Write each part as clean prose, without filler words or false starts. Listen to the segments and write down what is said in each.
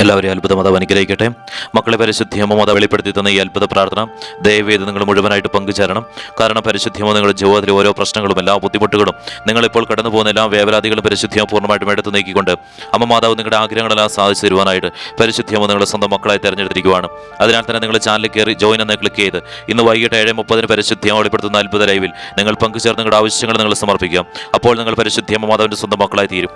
എല്ലാവരെയും അത്ഭുതമാതാവ് അനുഗ്രഹിക്കട്ടെ. മക്കളെ, പരിശുദ്ധിയമ്മ മാതാവ് വെളിപ്പെടുത്തി തന്ന ഈ അത്ഭുത പ്രാർത്ഥന ദയവേത് നിങ്ങൾ മുഴുവനായിട്ട് പങ്കുചേരണം. കാരണം പരിശുദ്ധിയമ്മ നിങ്ങളുടെ ജീവിതത്തിലെ ഓരോ പ്രശ്നങ്ങളും എല്ലാ ബുദ്ധിമുട്ടുകളും നിങ്ങളിപ്പോൾ കടന്നു പോകുന്ന എല്ലാ വേവലാതികളും പരിശുദ്ധിയമ്മ പൂർണ്ണമായിട്ടും എടുത്തു നീക്കിക്കൊണ്ട് അമ്മ മാതാവ് നിങ്ങളുടെ ആഗ്രഹങ്ങളെല്ലാം സാധിച്ചു തരുവാനായിട്ട് പരിശുദ്ധിയമ്മ നിങ്ങളുടെ സ്വന്തം മക്കളായി തിരഞ്ഞെടുത്തിരിക്കുകയാണ്. അതിനാൽ തന്നെ നിങ്ങൾ ചാനലിൽ കയറി ജോയിൻ എന്ന് ക്ലിക്ക് ചെയ്ത് ഇന്ന് വൈകിട്ട് 7:30 പരിശുദ്ധിയമ്മ വെളിപ്പെടുത്തുന്ന അത്ഭുത ലൈവിൽ നിങ്ങൾ പങ്കുചേർന്ന് നിങ്ങളുടെ ആവശ്യങ്ങൾ നിങ്ങൾ സമർപ്പിക്കാം. അപ്പോൾ നിങ്ങൾ പരിശുദ്ധിയമ്മ മാതാവിന്റെ സ്വന്തം മക്കളായി തീരും.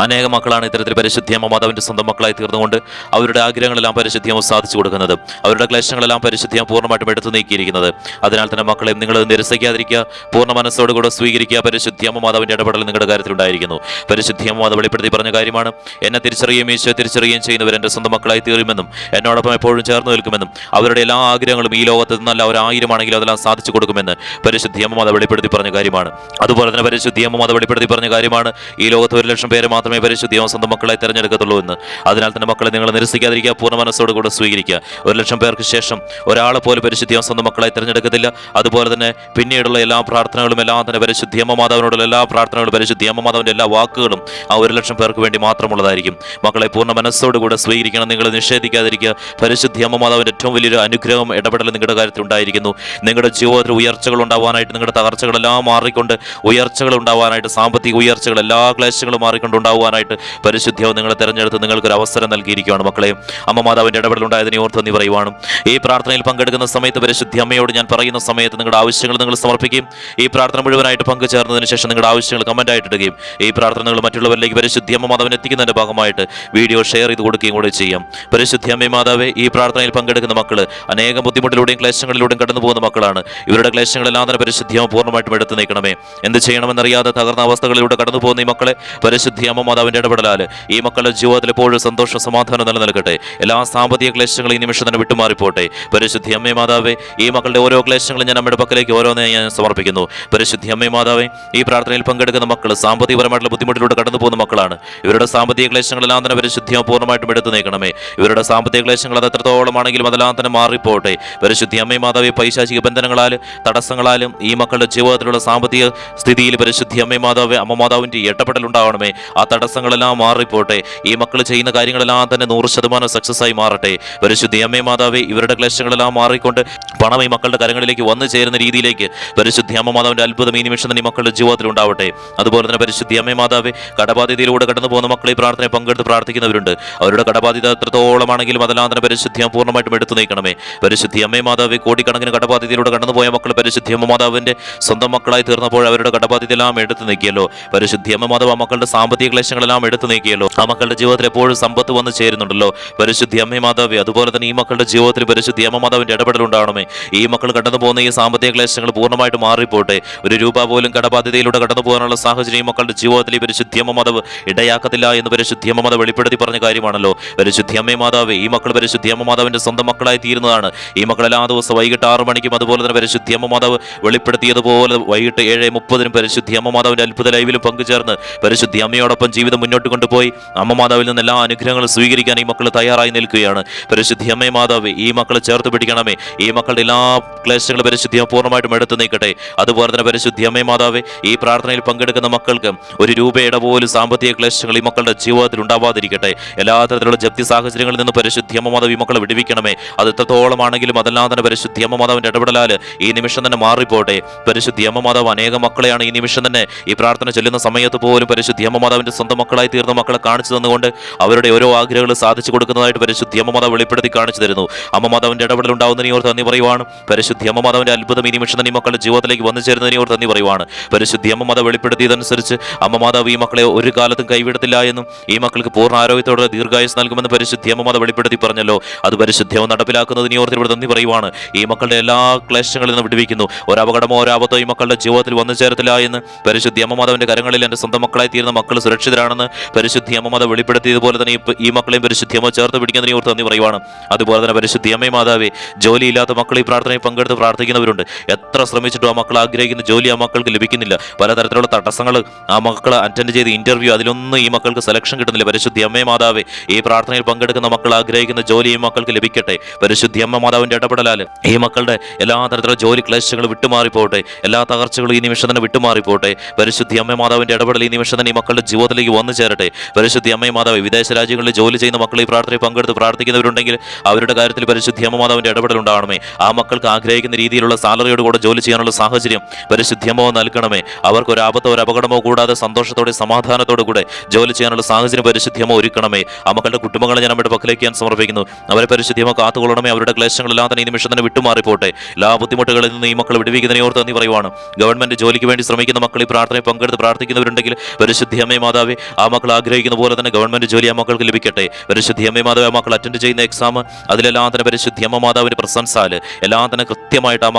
അനേകം മക്കളാണ് ഇത്തരത്തിൽ പരിശുദ്ധിയമ്മ മാതാവിന്റെ സ്വന്തം മക്കളായി തീർന്നുകൊണ്ട് അവരുടെ ആഗ്രഹങ്ങളെല്ലാം പരിശുദ്ധിയമ്മ സാധിച്ചു കൊടുക്കുന്നത്. അവരുടെ ക്ലേശങ്ങളെല്ലാം പരിശുദ്ധിയമ്മ പൂർണ്ണമായിട്ടും എടുത്തു നീക്കിയിരിക്കുന്നത്. അതിനാൽ തന്നെ മക്കളെ, നിങ്ങൾ നിരസിക്കാതിരിക്കുക, പൂർണ്ണ മനസ്സോടുകൂടെ സ്വീകരിക്കുക. പരിശുദ്ധിയമ്മ മാതാവിന്റെ ഇടപെടൽ നിങ്ങളുടെ കാര്യത്തിൽ ഉണ്ടായിരിക്കുന്നു. പരിശുദ്ധിയമ്മ മാതാവ് വെളിപ്പെടുത്തി പറഞ്ഞ കാര്യമാണ്, എന്നെ തിരിച്ചറിയുകയും ഈശോ തിരിച്ചറിയുകയും ചെയ്യുന്നവർ എൻ്റെ സ്വന്തം മക്കളായി തീരുമെന്നും എന്നോടൊപ്പം എപ്പോഴും ചേർന്ന് നിൽക്കുമെന്നും അവരുടെ എല്ലാ ആഗ്രഹങ്ങളും ഈ ലോകത്ത് നിന്നല്ല ഒരു 1000 ആണെങ്കിലും അതെല്ലാം സാധിച്ചു കൊടുക്കുമെന്ന് പരിശുദ്ധിയമ്മ മാതാവ് വെളിപ്പെടുത്തി പറഞ്ഞ കാര്യമാണ്. അതുപോലെ തന്നെ പരിശുദ്ധിയമ്മ മാതാവ് വെളിപ്പെടുത്തി പറഞ്ഞ കാര്യമാണ്, ഈ ലോകത്ത് 1,00,000 പേരെ മാത്രമേ പരിശുദ്ധിയമ്മ സ്വന്തം മക്കളായി തിരഞ്ഞെടുക്കത്തുള്ളൂ എന്ന്. അതിനാൽ തന്നെ മക്കളെ, നിങ്ങൾ നിരസിക്കാതിരിക്കുക, പൂർണ്ണ മനസ്സോട് കൂടെ സ്വീകരിക്കുക. 1,00,000 പേർക്ക് ശേഷം ഒരാളെ പോലും പരിശുദ്ധിയമ്മ സ്വന്തം മക്കളായി തിരഞ്ഞെടുക്കത്തില്ല. അതുപോലെ തന്നെ പിന്നീടുള്ള എല്ലാ പ്രാർത്ഥനകളും എല്ലാം തന്നെ പരിശുദ്ധിയമ്മ മാതാവിനോടുള്ള എല്ലാ പ്രാർത്ഥനകളും പരിശുദ്ധിയമ്മ മാതാവിന്റെ എല്ലാ വാക്കുകളും ആ 1,00,000 പേർക്ക് വേണ്ടി മാത്രമുള്ളതായിരിക്കും. മക്കളെ, പൂർണ്ണ മനസ്സോടുകൂടെ സ്വീകരിക്കണം. നിങ്ങൾ നിഷേധിക്കാതിരിക്കുക. പരിശുദ്ധിയമ്മ മാതാവിന്റെ ഏറ്റവും വലിയൊരു അനുഗ്രഹം ഇടപെടൽ നിങ്ങളുടെ കാര്യത്തിൽ ഉണ്ടായിരിക്കുന്നു. നിങ്ങളുടെ ജീവിതത്തിൽ ഉയർച്ചകൾ ഉണ്ടാവാനായിട്ട്, നിങ്ങളുടെ തകർച്ചകളെല്ലാം മാറിക്കൊണ്ട് ഉയർച്ചകൾ ഉണ്ടാവാനായിട്ട്, സാമ്പത്തിക ഉയർച്ചകൾ എല്ലാ ക്ലേശങ്ങളും മാറിക്കൊണ്ട് ഉണ്ടാവാനായിട്ട് പരിശുദ്ധിയമ്മ നിങ്ങളെ തെരഞ്ഞെടുത്ത് നിങ്ങൾക്കൊരു അവസരം നൽകിയിരിക്കുകയാണ്. മക്കളെ, അമ്മ മാതാവിന്റെ ഇടപെടൽ ഉണ്ടായതിനെ ഓർത്ത് നന്ദി പറയുവാണ്. ഈ പ്രാർത്ഥനയിൽ പങ്കെടുക്കുന്ന സമയത്ത് പരിശുദ്ധി അമ്മയോട് ഞാൻ പറയുന്ന സമയത്ത് നിങ്ങളുടെ ആവശ്യങ്ങൾ നിങ്ങൾ സമർപ്പിക്കുകയും ഈ പ്രാർത്ഥന മുഴുവനായിട്ട് പങ്കുചേർന്നതിന് ശേഷം നിങ്ങളുടെ ആവശ്യങ്ങൾ കമന്റായിട്ട് ഇടുകയും ഈ പ്രാർത്ഥന നിങ്ങൾ മറ്റുള്ളവരിലേക്ക് പരിശുദ്ധി അമ്മ മാതാവിനെ എത്തിക്കുന്നതിന്റെ ഭാഗമായിട്ട് വീഡിയോ ഷെയർ ചെയ്ത് കൊടുക്കുകയും കൂടെ ചെയ്യാം. പരിശുദ്ധി അമ്മ മാതാവേ, ഈ പ്രാർത്ഥനയിൽ പങ്കെടുക്കുന്ന മക്കള് അനേകം ബുദ്ധിമുട്ടിലൂടെയും ക്ലേശങ്ങളിലൂടെയും കടന്നു പോകുന്ന മക്കളാണ്. ഇവരുടെ ക്ലേശങ്ങളെല്ലാം തന്നെ പരിശുദ്ധി അമ്മ പൂർണ്ണമായിട്ടും എടുത്തു നീക്കണമേ. എന്ത് ചെയ്യണമെന്നറിയാതെ തകർന്ന അവസ്ഥകളിലൂടെ കടന്നു പോകുന്ന ഈ മക്കളെ പരിശുദ്ധി അമ്മ മാതാവിന്റെ ഇടപെടലാൽ ഈ മക്കളുടെ ജീവിതത്തിൽ എപ്പോഴും സന്തോഷം സമാധാനം നിലനിൽക്കട്ടെ. എല്ലാ സാമ്പത്തിക ക്ലേശങ്ങളും ഈ നിമിഷം തന്നെ വിട്ടുമാറിപ്പോട്ടെ. പരിശുദ്ധി അമ്മേ മാതാവേ, ഈ മക്കളുടെ ഓരോ ക്ലേശങ്ങളും ഞാൻ അമ്മയുടെ പക്കലേക്ക് ഓരോന്നേ ഞാൻ സമർപ്പിക്കുന്നു. പരിശുദ്ധി അമ്മേ മാതാവേ, ഈ പ്രാർത്ഥനയിൽ പങ്കെടുക്കുന്ന മക്കൾ സാമ്പത്തികപരമായിട്ടുള്ള ബുദ്ധിമുട്ടിലൂടെ കടന്നു പോകുന്ന മക്കളാണ്. ഇവരുടെ സാമ്പത്തിക ക്ലേശങ്ങളെല്ലാം തന്നെ പരിശുദ്ധിയമ്മ പൂർണ്ണമായിട്ടും എടുത്തു നീക്കണമേ. ഇവരുടെ സാമ്പത്തിക ക്ലേശങ്ങൾ അത് എത്രത്തോളം ആണെങ്കിലും അതെല്ലാം തന്നെ മാറിപ്പോട്ടെ. പരിശുദ്ധി അമ്മേ മാതാവേ, പൈശാചിക ബന്ധനങ്ങളാലും തടസ്സങ്ങളാലും ഈ മക്കളുടെ ജീവിതത്തിലുള്ള സാമ്പത്തിക സ്ഥിതിയിൽ പരിശുദ്ധി അമ്മേ മാതാവേ, അമ്മ മാതാവിന്റെ ഇടപെടൽ ഉണ്ടാവണമേ. ആ തടസ്സങ്ങളെല്ലാം മാറിപ്പോട്ടെ. ഈ മക്കൾ ചെയ്യുന്ന കാര്യങ്ങളെല്ലാം തന്നെ 100% സക്സസ് ആയി മാറട്ടെ. പരിശുദ്ധി അമ്മേ മാതാവേ, ഇവരുടെ ക്ലേശങ്ങളെല്ലാം മാറിക്കൊണ്ട് പണം ഈ മക്കളുടെ കരങ്ങളിലേക്ക് വന്നു ചേരുന്ന രീതിയിലേക്ക് പരിശുദ്ധി അമ്മ മാതാവിന്റെ അത്ഭുതം ഈ നിമിഷം തന്നെ ഈ മക്കളുടെ ജീവിതത്തിൽ ഉണ്ടാവട്ടെ. അതുപോലെ തന്നെ പരിശുദ്ധി അമ്മേ മാതാവേ, കടബാധ്യതയിലൂടെ കടന്നു പോകുന്ന മക്കളെ പ്രാർത്ഥനയെ പങ്കെടുത്ത് പ്രാർത്ഥിക്കുന്നവരുണ്ട്. അവരുടെ കടബാധ്യത എത്രത്തോളമാണെങ്കിലും അതെല്ലാം തന്നെ പരിശുദ്ധി അമ്മ പൂർണ്ണമായിട്ടും എടുത്തു നീക്കണമേ. പരിശുദ്ധി അമ്മേ മാതാവേ, കോടിക്കണക്കിന് കടബാധ്യതയിലൂടെ കടന്നുപോയ മക്കൾ പരിശുദ്ധി അമ്മ മാതാവിന്റെ സ്വന്തം മക്കളായി തീർന്നപ്പോൾ അവരുടെ കടബാധ്യതയെല്ലാം എടുത്തു നീക്കിയല്ലോ. പരിശുദ്ധി അമ്മ മാതാവ് ആ മക്കളുടെ സാമ്പത്തിക ക്ലേശങ്ങളെല്ലാം എടുത്തു നീക്കിയല്ലോ. ആ മക്കളുടെ ജീവിതത്തിൽ എപ്പോഴും സമ്പത്ത് വന്നു ചേരുന്നുണ്ടല്ലോ. പരിശുദ്ധി അമ്മേ മാതാവേ, അതുപോലെ തന്നെ ഈ മക്കളുടെ ജീവിതത്തിൽ പരിശുദ്ധി അമ്മ മാതാവിന്റെ ഇടപെടൽ ഉണ്ടാവണമേ. ഈ മക്കൾ കടന്നു പോകുന്ന ഈ സാമ്പത്തിക ക്ലേശങ്ങൾ പൂർണ്ണമായിട്ട് മാറിപ്പോട്ടെ. ഒരു രൂപ പോലും കടബാധ്യതയിലൂടെ കടന്നു പോകാനുള്ള സാഹചര്യം ഈ മക്കളുടെ ജീവിതത്തിൽ ഈ പരിശുദ്ധി അമ്മ മാതാവ് ഇടയാക്കത്തില്ല എന്ന് പരിശുദ്ധി അമ്മ മാതാവ് വെളിപ്പെടുത്തി പറഞ്ഞ കാര്യമാണല്ലോ. പരിശുദ്ധി അമ്മേ മാതാവേ, ഈ മക്കൾ പരിശുദ്ധി അമ്മ മാതാവിന്റെ സ്വന്തം മക്കളായി തീരുന്നതാണ്. ഈ മക്കൾ എല്ലാ ദിവസവും വൈകിട്ട് 6 മണിക്കും അതുപോലെ തന്നെ പരിശുദ്ധി അമ്മ മാതാവ് വെളിപ്പെടുത്തിയതുപോലെ വൈകിട്ട് 7:30 പരിശുദ്ധി അമ്മ മാതാവിന്റെ അത്ഭുത ലൈവിലും പങ്കുചേർന്ന് പരിശുദ്ധി അമ്മയോടൊപ്പം ജീവിതം മുന്നോട്ട് കൊണ്ടുപോയി അമ്മ മാതാവിൽ നിന്ന് എല്ലാ അനുഗ്രഹങ്ങളും സ്വീകരിക്കാൻ ഈ മക്കൾ തയ്യാറായി നിൽക്കുകയാണ്. പരിശുദ്ധി അമ്മേ മാതാവേ, ഈ മക്കളെ ചേർത്ത് പിടിക്കണമേ. ഈ മക്കളുടെ എല്ലാ ക്ലേശങ്ങളും പരിശുദ്ധി പൂർണ്ണമായിട്ടും എടുത്തു നീക്കട്ടെ. അതുപോലെ തന്നെ പരിശുദ്ധി അമ്മേ മാതാവേ, ഈ പ്രാർത്ഥനയിൽ പങ്കെടുക്കുന്ന മക്കൾക്ക് ഒരു രൂപയുടെ പോലും സാമ്പത്തിക ക്ലേശങ്ങൾ ഈ മക്കളുടെ ജീവിതത്തിൽ ഉണ്ടാവാതിരിക്കട്ടെ. എല്ലാ തരത്തിലുള്ള ജപ്തി സാഹചര്യങ്ങളിൽ നിന്ന് പരിശുദ്ധി അമ്മ മാതാവ് ഈ മക്കളെ വിടുവിക്കണമേ. അത് എത്രത്തോളമാണെങ്കിലും അതെല്ലാം തന്നെ പരിശുദ്ധി അമ്മ മാതാവിന്റെ ഇടപെടലാൽ ഈ നിമിഷം തന്നെ മാറിപ്പോട്ടെ. പരിശുദ്ധി അമ്മ മാതാവ് അനേകം മക്കളെയാണ് ഈ നിമിഷം തന്നെ ഈ പ്രാർത്ഥന ചൊല്ലുന്ന സമയത്ത് പോലും പരിശുദ്ധി അമ്മ മാതാവിന്റെ സ്വന്തം മക്കളായി തീർന്ന മക്കളെ കാണിച്ചു തന്നുകൊണ്ട് അവരുടെ ഓരോ ആഗ്രഹങ്ങൾ സാധിച്ചു കൊടുക്കുന്നതായിട്ട് പരിശുദ്ധി അമ്മ മാതാവ് വെളിപ്പെടുത്തി കാണിച്ചു തരുന്നു. അമ്മ മാതാവിന്റെ ഇടപെടൽ ഉണ്ടാവുന്നതിനെ ഓർത്ത് നന്ദി പറയുവാണ്. പരിശുദ്ധി അമ്മ മാതാവിന്റെ അത്ഭുതം ഈ നിമിഷം തന്നെ ഈ മക്കളുടെ ജീവിതത്തിലേക്ക് വന്നു ചേരുന്നതിനെ ഓർത്ത് നന്ദി പറയുവാണ്. പരിശുദ്ധി അമ്മ മാതാവ് വെളിപ്പെടുത്തിയതനുസരിച്ച് അമ്മ മാതാവ് ഈ മക്കളെ ഒരു കാലത്തും കൈവിടത്തില്ല എന്നും ഈ മക്കൾക്ക് പൂർണ്ണ ആരോഗ്യത്തോടെ ദീർഘായുസ് നൽകുമെന്ന് പരിശുദ്ധി അമ്മ മാതാവ് വെളിപ്പെടുത്തി പറഞ്ഞല്ലോ. അത് പരിശുദ്ധി അമ്മ നടപ്പിലാക്കുന്നതിനെ ഓർത്ത് ഇവിടെ നന്ദി പറയുവാണ്. ഈ മക്കളുടെ എല്ലാ ക്ലേശങ്ങളിൽ നിന്ന് വിടുവിക്കുന്നു. ഒരു അപകടമോ ഒരു ആപത്തോ ഈ മക്കളുടെ ജീവിതത്തിൽ വന്നു ചേരത്തില്ല എന്ന് പരിശുദ്ധി അമ്മ മാതാവിന്റെ കരങ്ങളിൽ എൻ്റെ സ്വന്തം മക്കളായി തീരുന്ന മക്കൾ സുരക്ഷിതരാണെന്ന് പരിശുദ്ധി അമ്മ മാതാവ് വെളിപ്പെടുത്തിയതുപോലെ തന്നെ ഈ മക്കളെയും പരിശുദ്ധി അമ്മ ചേർത്ത് പിടിക്കുന്നതിനെ ഓർത്ത് നന്ദി പറയുവാണ്. അതുപോലെ തന്നെ പരിശുദ്ധി അമ്മേ മാതാവേ, ജോലിയില്ലാത്ത മക്കൾ ഈ പ്രാർത്ഥനയിൽ പങ്കെടുത്ത് പ്രാർത്ഥിക്കുന്നവരുണ്ട്. എത്ര ശ്രമിച്ചിട്ടും ആ മക്കൾ ആഗ്രഹിക്കുന്ന ജോലി ആ മക്കൾക്ക് ലഭിക്കുന്നില്ല. പലതരത്തിലുള്ള തടസ്സങ്ങൾ ആ മക്കൾ അറ്റൻഡ് ചെയ്ത് ഇന്റർവ്യൂ അതിലൊന്നും ഈ മക്കൾക്ക് സെലക്ഷൻ കിട്ടുന്നില്ല. പരിശുദ്ധി അമ്മേ മാതാവേ, ഈ പ്രാർത്ഥനയിൽ പങ്കെടുക്കുന്ന മക്കൾ ആഗ്രഹിക്കുന്ന ജോലി ഈ മക്കൾക്ക് ലഭിക്കട്ടെ. പരിശുദ്ധി അമ്മ മാതാവിന്റെ ഇടപെടലാൽ ഈ മക്കളുടെ എല്ലാ തരത്തിലുള്ള ജോലി ക്ലേശങ്ങൾ വിട്ടുമാറിപ്പോട്ടെ. എല്ലാ തകർച്ചകളും ഈ നിമിഷം തന്നെ വിട്ടുമാറിപ്പോട്ടെ. പരിശുദ്ധി അമ്മ മാതാവിന്റെ ഇടപെടൽ ഈ നിമിഷം തന്നെ ഈ മക്കളുടെ ജീവിതത്തിലേക്ക് വന്നു ചേരട്ടെ. പരിശുദ്ധി അമ്മ മാതാവ്, വിദേശ രാജ്യങ്ങളിൽ ജോലി ചെയ്യുന്ന പങ്കെടുക്കുന്ന മക്കൾ ഈ പ്രാർത്ഥനയിൽ പങ്കെടുത്ത് പ്രാർത്ഥിക്കുന്നവരുണ്ടെങ്കിൽ അവരുടെ കാര്യത്തിൽ പരിശുദ്ധി അമ്മ മാതാവിന്റെ ഇടപെടൽ ഉണ്ടാവണമേ. ആ മക്കൾക്ക് ആഗ്രഹിക്കുന്ന രീതിയിലുള്ള സാലറിയോട് കൂടെ ജോലി ചെയ്യാനുള്ള സാഹചര്യം പരിശുദ്ധി അമ്മ നൽകണമേ. അവർക്ക് ഒരു ആപത്തോ ഒരു അപകടമോ കൂടാതെ സന്തോഷത്തോടെ സമാധാനത്തോടു കൂടെ ജോലി ചെയ്യാനുള്ള സാഹചര്യം പരിശുദ്ധി അമ്മ ഒരുക്കണമേ. ആ മക്കളുടെ കുടുംബങ്ങളെ ഞാൻ നമ്മുടെ പക്കലേക്ക് ഞാൻ സമർപ്പിക്കുന്നു. അവരെ പരിശുദ്ധി അമ്മ കാത്തുകൊള്ളണമേ. അവരുടെ ക്ലേശങ്ങളെല്ലാം തന്നെ ഈ നിമിഷം തന്നെ വിട്ടുമാറിപ്പോട്ടെ. എല്ലാ ബുദ്ധിമുട്ടുകളിൽ നിന്ന് ഈ മക്കൾ വിടുവിക്കുന്നതിനെ ഓർത്ത് നന്ദി പറയുവാണ്. ഗവൺമെന്റ് ജോലിക്ക് വേണ്ടി ശ്രമിക്കുന്ന മക്കൾ ഈ പ്രാർത്ഥനയിൽ പങ്കെടുത്ത് പ്രാർത്ഥിക്കുന്നവരുണ്ടെങ്കിൽ പരിശുദ്ധി അമ്മേ മാതാവേ, ആ മക്കൾ ആഗ്രഹിക്കുന്ന പോലെ തന്നെ ഗവൺമെന്റ് ജോലി ആ മക്കൾക്ക് ലഭിക്കട്ടെ. പരിശുദ്ധി അമ്മേ മാതാവേ, ആ മക്കൾ അറ്റൻഡ് ചെയ്യുന്ന എക്സാം അതിലെല്ലാം തന്നെ പരിശുദ്ധി അമ്മ മാതാവിന്റെ പ്രശംസാല് എല്ലാം തന്നെ കൃത്യമായിട്ട് ആ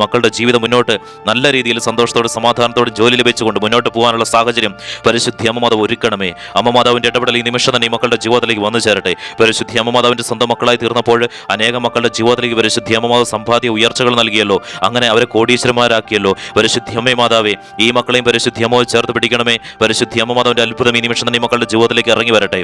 മക്കളുടെ ജീവിതം മുന്നോട്ട് നല്ല രീതിയിൽ സന്തോഷത്തോടെ സമാധാനത്തോടെ ജോലി ലഭിച്ചുകൊണ്ട് മുന്നോട്ട് പോകാനുള്ള സാഹചര്യം പരിശുദ്ധി അമ്മ മാതാവ് ഒരുക്കണമേ. അമ്മ മാതാവിന്റെ ഇടപെടൽ ഈ നിമിഷം തന്നെ ഈ മക്കളുടെ ജീവിതത്തിലേക്ക് വന്നു ചേരട്ടെ. പരിശുദ്ധി അമ്മ മാതാവിന്റെ സ്വന്തം മക്കളായി തീർന്നപ്പോൾ അനേകം മക്കളുടെ ജീവിതത്തിലേക്ക് പരിശുദ്ധി അമ്മ മാതാവ് സമ്പാദ്യ ഉയർച്ചകൾ നൽകിയല്ലോ. അങ്ങനെ അവരെ കോടീശ്വരന്മാരാക്കിയല്ലോ. പരിശുദ്ധി അമ്മേ മാതാവേ, ഈ മക്കളെയും പരിശുദ്ധി അമ്മ ചേർത്ത് പിടിക്കണമേ. പരിശുദ്ധി അമ്മ മാതാവിന്റെ അത്ഭുതം ഈ നിമിഷം തന്നെ ഈ മക്കളുടെ ജീവിതത്തിലേക്ക് ഇറങ്ങി വരട്ടെ.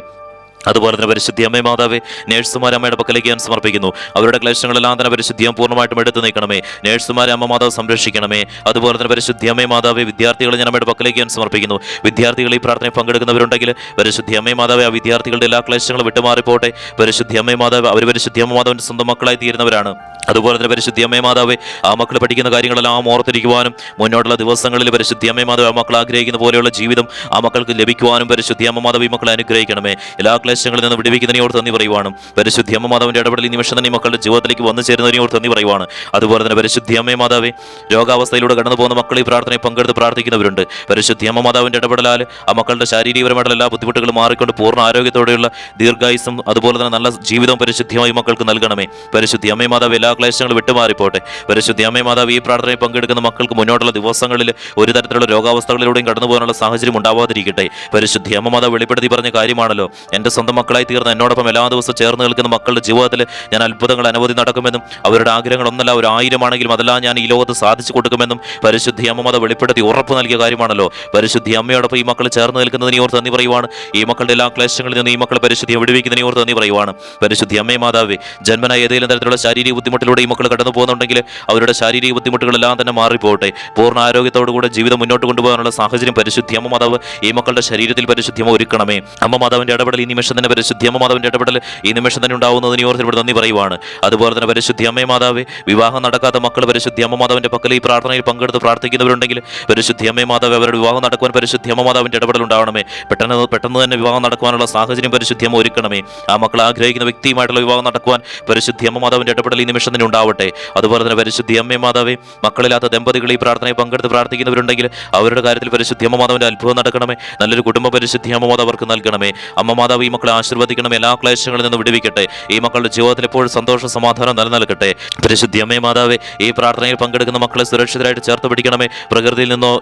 അതുപോലെ തന്നെ പരിശുദ്ധി അമ്മേ മാതാവേ, നേഴ്സുമാരെ അമ്മയുടെ പക്കലേക്ക് ഞാൻ സമർപ്പിക്കുന്നു. അവരുടെ ക്ലേശങ്ങളെല്ലാം തന്നെ പരിശുദ്ധിയം പൂർണ്ണമായിട്ടും എടുത്തു നീക്കണമേ. നേഴ്സുമാരെ അമ്മ മാതാവ് സംരക്ഷിക്കണമേ. അതുപോലെ തന്നെ പരിശുദ്ധി അമ്മേ മാതാവേ, വിദ്യാർത്ഥികളെ ഞാൻ അമ്മയുടെ പക്കലേക്ക് ഞാൻ സമർപ്പിക്കുന്നു. വിദ്യാർത്ഥികൾ ഈ പ്രാർത്ഥനയിൽ പങ്കെടുക്കുന്നവരുണ്ടെങ്കിൽ പരിശുദ്ധി അമ്മേ മാതാവേ, ആ വിദ്യാർത്ഥികളുടെ എല്ലാ ക്ലേശങ്ങളും വിട്ടുമാറിപ്പോട്ടെ. പരിശുദ്ധി അമ്മേ മാതാവ്, അവർ പരിശുദ്ധി അമ്മ മാതാവിന്റെ സ്വന്തം മക്കളായി തീരുന്നവരാണ്. അതുപോലെ തന്നെ പരിശുദ്ധി അമ്മേ മാതാവേ, ആ മക്കൾ പഠിക്കുന്ന കാര്യങ്ങളെല്ലാം ഓർത്തിരിക്കുവാനും മുന്നോട്ടുള്ള ദിവസങ്ങളിൽ പരിശുദ്ധി അമ്മേ മാതാവ് ആ മക്കൾ ആഗ്രഹിക്കുന്ന പോലെയുള്ള ജീവിതം ആ മക്കൾക്ക് ലഭിക്കുവാനും പരിശുദ്ധി അമ്മ മാതാവ് ഈ മക്കളെ അനുഗ്രഹിക്കണമേ. എല്ലാ ക്ലേശങ്ങളിൽ നിന്ന് വിടുവിക്കുന്നതിനോട് നന്ദി പറയുവാണ്. പരിശുദ്ധി അമ്മ മാതാവിന്റെ ഇടപെടൽ ഈ നിമിഷം തന്നെ ഈ മക്കളുടെ ജീവിതത്തിലേക്ക് വന്നു ചേരുന്നതിനോട് നന്ദി പറയുവാണ്. അതുപോലെ തന്നെ പരിശുദ്ധി അമ്മേ മാതാവേ, രോഗാവസ്ഥയിലൂടെ കടന്നു പോകുന്ന മക്കൾ ഈ പ്രാർത്ഥനയിൽ പങ്കെടുത്ത് പ്രാർത്ഥിക്കുന്നവരുണ്ട്. പരിശുദ്ധി അമ്മ മാതാവിന്റെ ഇടപെടലാൽ ആ മക്കളുടെ ശാരീരികപരമായിട്ടുള്ള എല്ലാ ബുദ്ധിമുട്ടുകളും മാറിക്കൊണ്ട് പൂർണ്ണ ആരോഗ്യത്തോടെയുള്ള ദീർഘായുസും അതുപോലെ തന്നെ നല്ല ജീവിതവും പരിശുദ്ധിയുമായി മക്കൾക്ക് നൽകണമേ. പരിശുദ്ധി അമ്മേ മാതാവ്, എല്ലാ ക്ലേശങ്ങളും വിട്ടുമാറിപ്പോട്ടെ. പരിശുദ്ധി അമ്മേ മാതാവ്, ഈ പ്രാർത്ഥനയിൽ പങ്കെടുക്കുന്ന മക്കൾക്ക് മുന്നോട്ടുള്ള ദിവസങ്ങളിൽ ഒരു തരത്തിലുള്ള രോഗാവസ്ഥകളിലൂടെയും കടന്നു പോകാനുള്ള സാഹചര്യം ഉണ്ടാവാതിരിക്കട്ടെ. പരിശുദ്ധി അമ്മ മാതാവ് വെളിപ്പെടുത്തി പറഞ്ഞ കാര്യമാണല്ലോ, എൻ്റെ സ്വന്തം മക്കളായി തീർന്ന എന്നോടൊപ്പം എല്ലാ ദിവസവും ചേർന്ന് നിൽക്കുന്ന മക്കളുടെ ജീവിതത്തിൽ ഞാൻ അത്ഭുതങ്ങൾ അനവധി നടക്കുമെന്നും അവരുടെ ആഗ്രഹങ്ങൾ ഒന്നല്ല ഒരു 1000 ആണെങ്കിലും അതെല്ലാം ഞാൻ ഈ ലോകത്ത് സാധിച്ചു കൊടുക്കുമെന്നും പരിശുദ്ധി അമ്മ മാതാവ് വെളിപ്പെടുത്തി ഉറപ്പ് നൽകിയ കാര്യമാണല്ലോ. പരിശുദ്ധി അമ്മയോടൊപ്പം ഈ മക്കൾ ചേർന്ന് നിൽക്കുന്നതിനെ ഓർത്ത് നന്ദി പറയുവാണ്. ഈ മക്കളുടെ എല്ലാ ക്ലേശങ്ങളിൽ നിന്ന് ഈ മക്കളെ പരിശുദ്ധിയെ വിടുവിക്കുന്നതിനെ ഓർത്ത് നന്ദി പറയുവാണ്. പരിശുദ്ധി അമ്മേ മാതാവേ, ജന്മന ഏതെങ്കിലും തരത്തിലുള്ള ശാരീരിക ബുദ്ധിമുട്ടിലൂടെ ഈ മക്കൾ കടന്നു പോകുന്നുണ്ടെങ്കിൽ അവരുടെ ശാരീരിക ബുദ്ധിമുട്ടുകളെല്ലാം തന്നെ മാറിപ്പോട്ടെ. പൂർണ്ണ ആരോഗ്യത്തോടുകൂടെ ജീവിതം മുന്നോട്ട് കൊണ്ടുപോകാനുള്ള സാഹചര്യം പരിശുദ്ധി അമ്മ മാതാവ് ഈ മക്കളുടെ ശരീരത്തിൽ പരിശുദ്ധിയമ ഒരുക്കണമേ. അമ്മ മാതാവിന്റെ ഇടപെടൽ ഈ നിമിഷം തന്നെ പരിശുദ്ധി അമ്മ മാതാവിന്റെ ഇടപെടൽ ഈ നിമിഷം തന്നെ ഉണ്ടാവുന്നതിനെ ഓർത്ത് ഇവിടെ നന്ദി പറയുവാണ്. അതുപോലെ തന്നെ പരിശുദ്ധി അമ്മേ മാതാവേ, വിവാഹം നടക്കാത്ത മക്കൾ പരിശുദ്ധി അമ്മ മാതാവിന്റെ പക്കൽ ഈ പ്രാർത്ഥനയിൽ പങ്കെടുത്ത് പ്രാർത്ഥിക്കുന്നവരുണ്ടെങ്കിൽ പരിശുദ്ധി അമ്മേ മാതാവ്, അവരുടെ വിവാഹം നടക്കുവാൻ പരിശുദ്ധി അമ്മ മാതാവിന്റെ ഇടപെടൽ ഉണ്ടാവണമേ. പെട്ടെന്ന് തന്നെ വിവാഹം നടക്കുവാനുള്ള സാഹചര്യം പരിശുദ്ധി അമ്മ ഒരുക്കണമേ. ആ മക്കൾ ആഗ്രഹിക്കുന്ന വ്യക്തിയുമായിട്ടുള്ള വിവാഹം നടക്കുവാൻ പരിശുദ്ധി അമ്മ മാതാവിന്റെ ഇടപെടൽ ഈ നിമിഷം തന്നെ ഉണ്ടാവട്ടെ. അതുപോലെ തന്നെ പരിശുദ്ധി അമ്മേ മാതാവേ, മക്കളില്ലാത്ത ദമ്പതികൾ ഈ പ്രാർത്ഥനയിൽ പങ്കെടുത്ത് പ്രാർത്ഥിക്കുന്നവരുണ്ടെങ്കിൽ അവരുടെ കാര്യത്തിൽ പരിശുദ്ധി അമ്മ മാതാവിന്റെ അത്ഭുതം നടക്കണമേ. നല്ലൊരു കുടുംബ പരിശുദ്ധി അമ്മ മാതാവ് അവർക്ക് നൽകണമേ. അമ്മ മാതാവ് ഈ മക്കളെ ആശീർവദിക്കണമേ. എല്ലാ ക്ലേശങ്ങളിൽ നിന്ന് വിടുവിക്കട്ടെ. ഈ മക്കളുടെ ജീവിതത്തിൽ എപ്പോഴും സന്തോഷ സമാധാനം നിലനിൽക്കട്ടെ. പരിശുദ്ധി അമ്മേ മാതാവേ, ഈ പ്രാർത്ഥനയിൽ പങ്കെടുക്കുന്ന മക്കളെ സുരക്ഷിതരായിട്ട് ചേർത്ത് പിടിക്കണമേ. പ്രകൃതിയിൽ നിന്നോ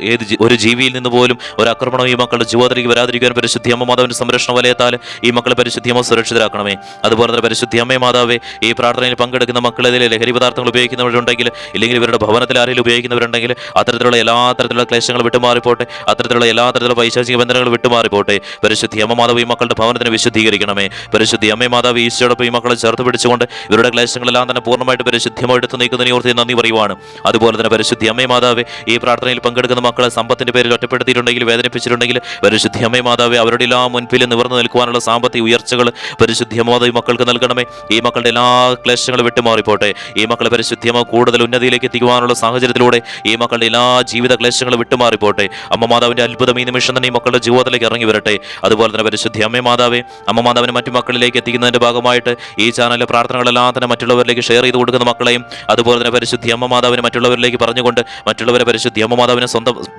ഒരു ജീവിയിൽ നിന്ന് പോലും ഒരു ആക്രമണം ഈ മക്കളുടെ ജീവിതത്തിലേക്ക് വരാതിരിക്കാൻ പരിശുദ്ധി അമ്മ മാതാവിന്റെ സംരക്ഷണ വലയത്താൽ ഈ മക്കളെ പരിശുദ്ധി അമ്മ സുരക്ഷിതരാക്കണമേ. അതുപോലെ തന്നെ പരിശുദ്ധി അമ്മേ മാതാവേ, ഈ പ്രാർത്ഥനയിൽ പങ്കെടുക്കുന്ന മക്കളെതിരെ ലഹരി പദാർത്ഥങ്ങൾ ഉപയോഗിക്കുന്നവരുണ്ടെങ്കിൽ ഇല്ലെങ്കിൽ ഇവരുടെ ഭവനത്തിൽ ആരെങ്കിലും ഉപയോഗിക്കുന്നവരുണ്ടെങ്കിൽ അത്തരത്തിലുള്ള എല്ലാ തരത്തിലുള്ള ക്ലേശങ്ങൾ വിട്ടുമാറിപ്പോട്ടെ. അത്തരത്തിലുള്ള എല്ലാ തരത്തിലുള്ള പൈശാചിക ബന്ധനങ്ങൾ വിട്ടുമാറിപ്പോട്ടെ. പരിശുദ്ധി അമ്മ മാതാവ് ഈ മക്കളുടെ ഭവനത്തിന് വിശുദ്ധീകരിക്കണമേ. പരിശുദ്ധി അമ്മേ മാതാവ്, ഈശോടൊപ്പം ഈ മക്കളെ ചേർത്ത് പിടിച്ചുകൊണ്ട് ഇവരുടെ ക്ലേശങ്ങളെല്ലാം തന്നെ പൂർണ്ണമായിട്ട് പരിശുദ്ധിയമായി എടുത്ത് നീക്കുന്നതിനെ ഓർത്ത് നന്ദി പറയുവാണ്. അതുപോലെ തന്നെ പരിശുദ്ധി അമ്മേ മാതാവേ, ഈ പ്രാർത്ഥനയിൽ പങ്കെടുക്കുന്ന മക്കളെ സമ്പത്തിന്റെ പേരിൽ ഒറ്റപ്പെടുത്തിയിട്ടുണ്ടെങ്കിൽ വേദനിപ്പിച്ചിട്ടുണ്ടെങ്കിൽ പരിശുദ്ധി അമ്മേ മാതാവേ, അവരുടെ എല്ലാ മുൻപിൽ നിവർന്നു നിൽക്കുവാനുള്ള സാമ്പത്തിക ഉയർച്ചകൾ പരിശുദ്ധി അമ്മ മാതാവ് മക്കൾക്ക് നൽകണമേ. ഈ മക്കളുടെ എല്ലാ ക്ലേശങ്ങളും വിട്ടുമാറിപ്പോട്ടെ. ഈ മക്കളെ പരിശുദ്ധി അമ്മ കൂടുതൽ ഉന്നതിയിലേക്ക് എത്തിക്കുവാനുള്ള സാഹചര്യത്തിലൂടെ ഈ മക്കളുടെ എല്ലാ ജീവിത ക്ലേശങ്ങളും വിട്ടുമാറിപ്പോട്ടെ. അമ്മ മാതാവിന്റെ അത്ഭുതം ഈ നിമിഷം തന്നെ ഈ മക്കളുടെ ജീവിതത്തിലേക്ക് ഇറങ്ങി വരട്ടെ. അതുപോലെ തന്നെ പരിശുദ്ധി അമ്മേ മാതാവേ, അമ്മ മാതാവിനെ മറ്റു മക്കളിലേക്ക് എത്തിക്കുന്നതിന്റെ ഭാഗമായിട്ട് ഈ ചാനലിലെ പ്രാർത്ഥനകളെല്ലാം തന്നെ മറ്റുള്ളവരിലേക്ക് ഷെയർ ചെയ്ത് കൊടുക്കുന്ന മക്കളെയും അതുപോലെ തന്നെ പരിശുദ്ധി അമ്മ മാതാവിനെ മറ്റുള്ളവരിലേക്ക് പറഞ്ഞുകൊണ്ട് മറ്റുള്ളവരെ പരിശുദ്ധി അമ്മ മാതാവിനെ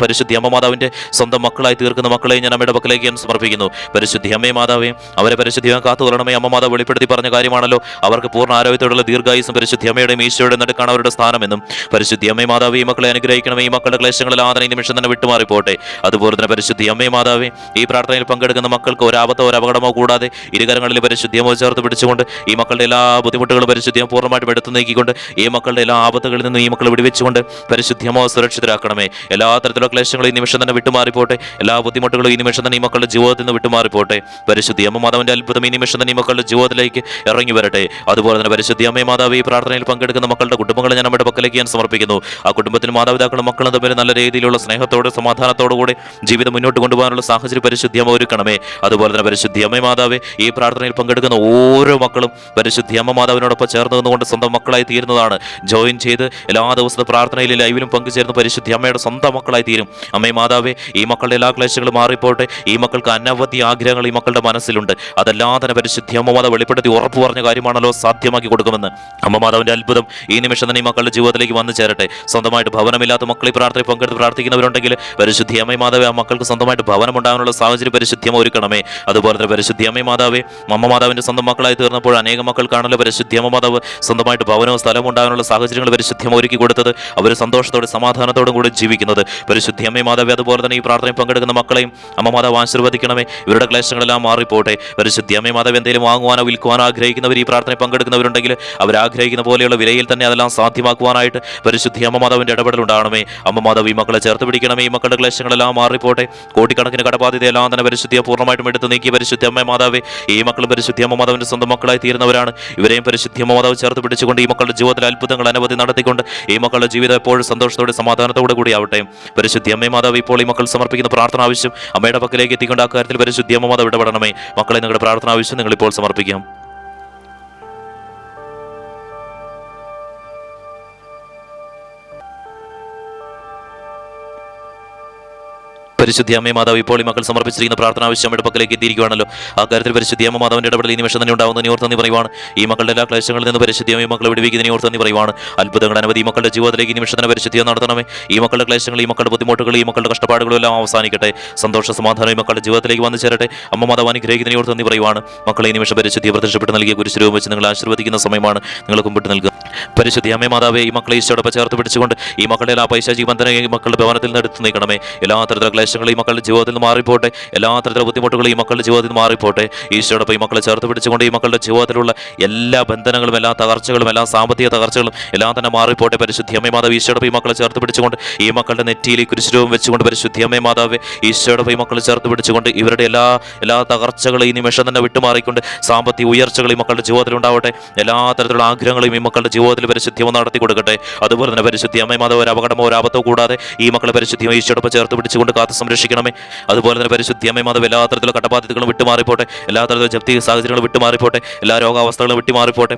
പരിശുദ്ധി അമ്മ മാതാവിന്റെ സ്വന്തം മക്കളായി തീർക്കുന്ന മക്കളെയും ഞാൻ അമ്മയുടെ പക്കലേക്ക് ഞാൻ സമർപ്പിക്കുന്നു. പരിശുദ്ധി അമ്മേ മാതാവേ, അവരെ പരിശുദ്ധിയാൻ കാത്തുകൊള്ളണമേ. അമ്മ മാതാവ് വെളിപ്പെടുത്തി പറഞ്ഞ കാര്യമാണല്ലോ, അവർക്ക് പൂർണ്ണ ആരോഗ്യത്തോടുള്ള ദീർഘായുസും പരിശുദ്ധി അമ്മയുടെയും ഈശോയുടെ നടുക്കാണ് അവരുടെ സ്ഥാനമെന്നും. പരിശുദ്ധി അമ്മേ മാതാവ്, ഈ മക്കളെ അനുഗ്രഹിക്കണമേ. ഈ മക്കളുടെ ക്ലേശങ്ങളെല്ലാം ഈ നിമിഷം തന്നെ വിട്ടുമാറിപ്പോട്ടെ. അതുപോലെ തന്നെ പരിശുദ്ധി അമ്മേ മാതാവേ, ഈ പ്രാർത്ഥനയിൽ പങ്കെടുക്കുന്ന മക്കൾക്ക് ഒരു ആപത്തോ ഒരു അപകടമോ കൂടാതെ ഇരുകരങ്ങളിൽ പരിശുദ്ധിയമോ ചേർത്ത് പിടിച്ചുകൊണ്ട് ഈ മക്കളുടെ എല്ലാ ബുദ്ധിമുട്ടുകളും പരിശുദ്ധിയം പൂർണ്ണമായിട്ടും എടുത്തു നീക്കിക്കൊണ്ട് ഈ മക്കളുടെ എല്ലാ ആപത്തുകളിൽ നിന്നും ഈ മക്കളെ വിടുവിച്ചുകൊണ്ട് പരിശുദ്ധിയമോ സുരക്ഷിതരാക്കണമേ. എല്ലാ തരത്തിലുള്ള ക്ലേശങ്ങളും ഈ നിമിഷം തന്നെ വിട്ടുമാറിപ്പോട്ടെ. എല്ലാ ബുദ്ധിമുട്ടുകളും ഈ നിമിഷം തന്നെ ഈ മക്കളുടെ ജീവിതത്തിൽ നിന്ന് വിട്ടുമാറിപ്പോട്ടെ. പരിശുദ്ധി അമ്മ മാതാവിന്റെ അത്ഭുതം ഈ നിമിഷം തന്നെ ഈ മക്കളുടെ ജീവിതത്തിലേക്ക് ഇറങ്ങി വരട്ടെ. അതുപോലെ തന്നെ പരിശുദ്ധി അമ്മേ മാതാവ്, ഈ പ്രാർത്ഥനയിൽ പങ്കെടുക്കുന്ന മക്കളുടെ കുടുംബങ്ങളെ ഞാൻ നമ്മുടെ പക്കലേക്ക് ഞാൻ സമർപ്പിക്കുന്നു. ആ കുടുംബത്തിന് മാതാപിതാക്കളും മക്കളും തമ്മിൽ നല്ല രീതിയിലുള്ള സ്നേഹത്തോടെ സമാധാനത്തോടുകൂടി ജീവിതം മുന്നോട്ട് കൊണ്ടുപോകാനുള്ള സാഹചര്യം പരിശുദ്ധി അമ്മ ഒരുക്കണമേ. അതുപോലെ തന്നെ പരിശുദ്ധി അമ്മേ മാതാവേ, ഈ പ്രാർത്ഥനയിൽ പങ്കെടുക്കുന്ന ഓരോ മക്കളും പരിശുദ്ധി അമ്മ മാതാവിനോടൊപ്പം ചേർന്ന് നിന്നുകൊണ്ട് സ്വന്തം മക്കളായി തീരുന്നതാണ്. ജോയിൻ ചെയ്ത് എല്ലാ ദിവസത്തെ പ്രാർത്ഥനയിലും ലൈവിലും പങ്കുചേർന്ന് പരിശുദ്ധി അമ്മയുടെ സ്വന്തം മക്കളായി തീരും. അമ്മേ മാതാവേ, ഈ മക്കളുടെ എല്ലാ ക്ലേശങ്ങളും മാറിപ്പോട്ടെ. ഈ മക്കൾക്ക് അനവധി ആഗ്രഹങ്ങൾ ഈ മക്കളുടെ മനസ്സിലുണ്ട്. അതെല്ലാം തന്നെ പരിശുദ്ധി അമ്മ മാതാവ് വെളിപ്പെടുത്തി ഉറപ്പ് പറഞ്ഞ കാര്യമാണല്ലോ സാധ്യമാക്കി കൊടുക്കുമെന്ന്. അമ്മ മാതാവിന്റെ അത്ഭുതം ഈ നിമിഷം തന്നെ ഈ മക്കളുടെ ജീവിതത്തിലേക്ക് വന്നു ചേരട്ടെ. സ്വന്തമായിട്ട് ഭവനമില്ലാത്ത മക്കൾ ഈ പ്രാർത്ഥനയിൽ പങ്കെടുത്ത് പ്രാർത്ഥിക്കുന്നവരുണ്ടെങ്കിൽ പരിശുദ്ധി അമ്മ മാതാവേ, ആ മക്കൾക്ക് സ്വന്തമായിട്ട് ഭവനം ഉണ്ടാകാനുള്ള സാഹചര്യം പരിശുദ്ധി അമ്മ ഒരുക്കണമേ. അതുപോലെ തന്നെ പരിശുദ്ധി അമ്മ മാതാവേ, അമ്മ മാതാവിന്റെ സ്വന്തം മക്കളായി തീർന്നപ്പോൾ അനേകം മക്കൾക്കാണല്ലോ പരിശുദ്ധി അമ്മ മാതാവ് സ്വന്തമായിട്ട് ഭവനവും സ്ഥലവും ഉണ്ടാകാനുള്ള സാഹചര്യങ്ങൾ പരിശുദ്ധി അമ്മ ഒരുക്കി കൊടുത്തത്. അവർ സന്തോഷത്തോടെ സമാധാനത്തോടും കൂടി ജീവിക്കുന്നത്. പരിശുദ്ധി അമ്മ മാതാവേ, അതുപോലെ തന്നെ ഈ പ്രാർത്ഥനയിൽ പങ്കെടുക്കുന്ന മക്കളെയും അമ്മ മാതാവ് ആശീർവദിക്കണമേ. ഇവരുടെ ക്ലേശങ്ങളെല്ലാം മാറിപ്പോട്ടെ. പരിശുദ്ധി അമ്മ മാതാവ് എന്തെങ്കിലും വാങ്ങുവാനോ വിൽക്കുവാനോ ആഗ്രഹിക്കുന്നവർ ഈ പ്രാർത്ഥനയിൽ പങ്കെടുക്കുന്നവരുണ്ടെങ്കിൽ അവരാഗ്രഹിക്കുന്ന പോലെയുള്ള വിലയിൽ തന്നെ അതെല്ലാം സാധ്യമാക്കുവാനായിട്ട് പരിശുദ്ധി അമ്മ മാതാവിന്റെ ഇടപെടൽ ഉണ്ടാകണമേ. അമ്മ മാതാവ് ഈ മക്കളെ ചേർത്ത് പിടിക്കണമേ. ഈ മക്കളുടെ ക്ലേശങ്ങളെല്ലാം മാറിപ്പോട്ടെ. കോടിക്കണക്കിന് കടബാധ്യതയെല്ലാം തന്നെ പരിശുദ്ധിയെ പൂർണ്ണമായിട്ടും എടുത്ത് നീക്കി പരിശുദ്ധി അമ്മ മാതാവേ, ഈ മക്കളും പരിശുദ്ധി അമ്മ മാതാവിന്റെ സ്വന്തം മക്കളായി തീരുന്നവരാണ്. ഇവരെയും പരിശുദ്ധി അമ്മ മാതാവ് ചേർത്ത് പിടിച്ചുകൊണ്ട് ഈ മക്കളുടെ ജീവിതത്തിൽ അത്ഭുതങ്ങൾ അനവധി നടത്തിക്കൊണ്ട് ഈ മക്കളുടെ ജീവിതം എപ്പോഴും സന്തോഷത്തോടെ സമാധാനത്തോടെ കൂടി ആവട്ടെ. പരിശുദ്ധി അമ്മ മാതാവ് ഇപ്പോൾ ഈ മക്കൾ സമർപ്പിക്കുന്ന പ്രാർത്ഥന ആവശ്യം അമ്മയുടെ പക്കലേക്ക് എത്തിക്കൊണ്ട് ആ കാര്യത്തിൽ പരിശുദ്ധി അമ്മ മാതാവ് ഇടപെടണമേ. മക്കളെ, നിങ്ങളുടെ പ്രാർത്ഥന ആവശ്യം നിങ്ങൾ ഇപ്പോൾ സമർപ്പിക്കാം. പരിശുദ്ധി അമ്മ മാതാവ് ഇപ്പോൾ ഈ മക്കൾ സമർപ്പിച്ചിരിക്കുന്ന പ്രാർത്ഥന ആവശ്യം അമ്മയുടെ പക്കലേക്ക് എത്തിയിരിക്കുകയാണല്ലോ. ആ കാര്യത്തിൽ പരിശുദ്ധി അമ്മ മാതാവിന്റെ ഇടപെടൽ ഈ നിമിഷം തന്നെ ഉണ്ടാകുന്ന ഓർത്ത് നന്ദി പറയുവാണ്. ഈ മക്കളുടെ എല്ലാ ക്ലേശങ്ങളിൽ നിന്ന് പരിശുദ്ധി അമ്മ മക്കളെ വിടുവിക്കുന്നതിനെ ഓർത്ത് നന്ദി പറയുവാണ്. അത്ഭുതങ്ങൾ അനവധി ഈ മക്കളുടെ ജീവിതത്തിലേക്ക് ഈ നിമിഷം തന്നെ പരിശുദ്ധിയെ നടത്തണമേ. ഈ മക്കളുടെ ക്ലേശങ്ങൾ, ഈ മക്കളുടെ ബുദ്ധിമുട്ടുകൾ, ഈ മക്കളുടെ കഷ്ടപ്പാടുകളും എല്ലാം അവസാനിക്കട്ടെ. സന്തോഷ സമാധാനം ഈ മക്കളുടെ ജീവിതത്തിലേക്ക് വന്നു ചേരട്ടെ. അമ്മ മാതാവ് അനുഗ്രഹിക്കുന്നതിനെ ഓർത്ത് നന്ദി പറയുവാണ്. മക്കളെ, ഈ നിമിഷം പരിശുദ്ധിയെ പ്രത്യക്ഷപ്പെട്ട് നൽകിയ കുരിശുരൂപം വെച്ച് നിങ്ങൾ ആശീർവദിക്കുന്ന സമയമാണ്. നിങ്ങൾ കുമ്പിട്ട് നൽകുക. പരിശുദ്ധി അമ്മ മാതാവേ, ഈ മക്കളെ ഈശോടൊപ്പം ചേർത്ത് പിടിച്ചുകൊണ്ട് ഈ മക്കളുടെ എല്ലാ പൈശാചിക ബന്ധനം ഈ മക്കളുടെ ഭവനത്തിൽ നിന്ന് എടുത്ത് നീക്കണമേ. എല്ലാ തരത്തിലുള്ള ക്ലേശങ്ങളും ഈ മക്കളുടെ ജീവിതത്തിൽ നിന്ന് മാറിപ്പോട്ടെ. എല്ലാ തരത്തിലുള്ള ബുദ്ധിമുട്ടുകളും ഈ മക്കളുടെ ജീവിതത്തിൽ നിന്ന് മാറിപ്പോട്ടെ. ഈശോടൊപ്പം ഈ മക്കളെ ചേർത്ത് പിടിച്ചുകൊണ്ട് ഈ മക്കളുടെ ജീവിതത്തിലുള്ള എല്ലാ ബന്ധനങ്ങളും, എല്ലാ തകർച്ചകളും, എല്ലാ സാമ്പത്തിക തകർച്ചകളും എല്ലാം തന്നെ മാറിപ്പോട്ടെ. പരിശുദ്ധി അമ്മ മാതാവ് ഈശോടൊപ്പം ഈ മക്കളെ ചേർത്ത് പിടിച്ചുകൊണ്ട് ഈ മക്കളുടെ നെറ്റിയിൽ കുരിശുരൂപം വെച്ചുകൊണ്ട് പരിശുദ്ധി അമ്മ മാതാവേ, ഈശോടൊപ്പം ഈ മക്കളെ ചേർത്ത് പിടിച്ചുകൊണ്ട് ഇവരുടെ എല്ലാ തകർച്ചകളും ഈ നിമിഷം തന്നെ വിട്ടുമാറിക്കൊണ്ട് സാമ്പത്തിക ഉയർച്ചകൾ ഈ മക്കളുടെ ജീവിതത്തിൽ ഉണ്ടാവട്ടെ. എല്ലാ തരത്തിലുള്ള ആഗ്രഹങ്ങളും ഈ മക്കളുടെ ജീവിതത്തിൽ പരിശുദ്ധിയും നടത്തി കൊടുക്കട്ടെ. അതുപോലെ തന്നെ പരിശുദ്ധി അമ്മ മാതാവ് ഒരു അപകടമോ ഒരു ആപത്തോ കൂടാതെ ഈ മക്കളെ പരിശുദ്ധിയും ഈശോടൊപ്പം ചേർത്ത് പിടിച്ചുകൊണ്ട് കാത്ത് സംരക്ഷിക്കണമേ. അതുപോലെ തന്നെ പരിശുദ്ധി അമ്മ മാതാവ് എല്ലാ തരത്തിലുള്ള കടബാധ്യതകളും വിട്ടുമാറിപ്പോട്ടെ. എല്ലാ തരത്തിലുള്ള ജപ്തി സാഹചര്യങ്ങളും വിട്ടുമാറിപ്പോട്ടെ. എല്ലാ രോഗാവസ്ഥകളും വിട്ടുമാറിപ്പോട്ടെ.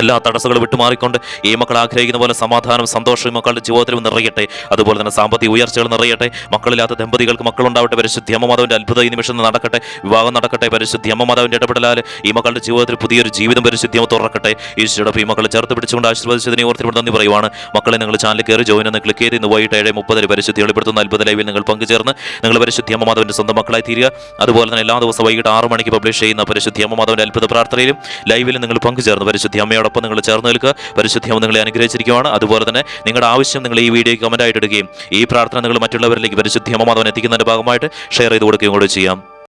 എല്ലാ തടസ്സങ്ങളും വിട്ടുമാറിക്കൊണ്ട് ഈ മക്കൾ ആഗ്രഹിക്കുന്ന പോലെ സമാധാനം, സന്തോഷം മക്കളുടെ ജീവിതത്തിലും നിറയട്ടെ. അതുപോലെ തന്നെ സാമ്പത്തിക ഉയർച്ചകൾ നിറയട്ടെ. മക്കളില്ലാത്ത ദമ്പതികൾക്ക് മക്കളുണ്ടാവട്ടെ. പരിശുദ്ധി അമ്മ മാതാവിന്റെ അത്ഭുതം ഈ നിമിഷം നടക്കട്ടെ. വിവാഹം നടക്കട്ടെ. പരിശുദ്ധി അമ്മ മാതാവിന്റെ ഇടപെടലാൽ ഈ മക്കളുടെ ജീവിതത്തിൽ പുതിയൊരു ജീവിതം പരിശുദ്ധി അമ്മ തുറക്കട്ടെ. ഈശോടൊപ്പം ഈ മക്കളെ ചേർത്ത് പിടിച്ചുകൊണ്ട് ആശീർവദിച്ചതിനെ ഓർത്തിവിടെ നന്ദി പറയുവാണ്. മക്കളെ, നിങ്ങൾ ചാനൽ കയറി ജോയിൻ എന്ന് ക്ലിക്ക് ചെയ്ത് ഇന്ന് വൈകിട്ട് 7:30 പരിശുദ്ധി വെളിപ്പെടുത്തുന്ന അത്ഭുത ലൈവിൽ നിങ്ങൾ പങ്കുചേർന്ന് നിങ്ങൾ പരിശുദ്ധി അമ്മ മാതാവിന്റെ സ്വന്തം മക്കളായി തീരുക. അതുപോലെ തന്നെ എല്ലാ ദിവസവും വൈകിട്ട് 6 മണിക്ക് പബ്ലിഷ് ചെയ്യുന്ന പരിശുദ്ധി അമ്മ മാതാവിന്റെ അത്ഭുത പ്രാർത്ഥനയിലും ലൈവിലും നിങ്ങൾ പങ്കുചേർന്ന് പരിശുദ്ധി അമ്മയോടൊപ്പം നിങ്ങൾ ചേർന്ന് നിൽക്കുക. പരിശുദ്ധി അമ്മ നിങ്ങളെ അനുഗ്രഹിച്ചിരിക്കുകയാണ്. അതുപോലെ തന്നെ നിങ്ങളുടെ ആവശ്യം നിങ്ങൾ ഈ വീഡിയോയ്ക്ക് കമന്റ് ആയിട്ട് ഇടുകയും ഈ പ്രാർത്ഥന നിങ്ങൾ മറ്റുള്ളവരിലേക്ക് പരിശുദ്ധി അമ്മ മാതാവിനെ എത്തിക്കുന്നതിന്റെ ഭാഗമായിട്ട് ഷെയർ ചെയ്ത് കൊടുക്കുകയും കൂടെ ചെയ്യാം.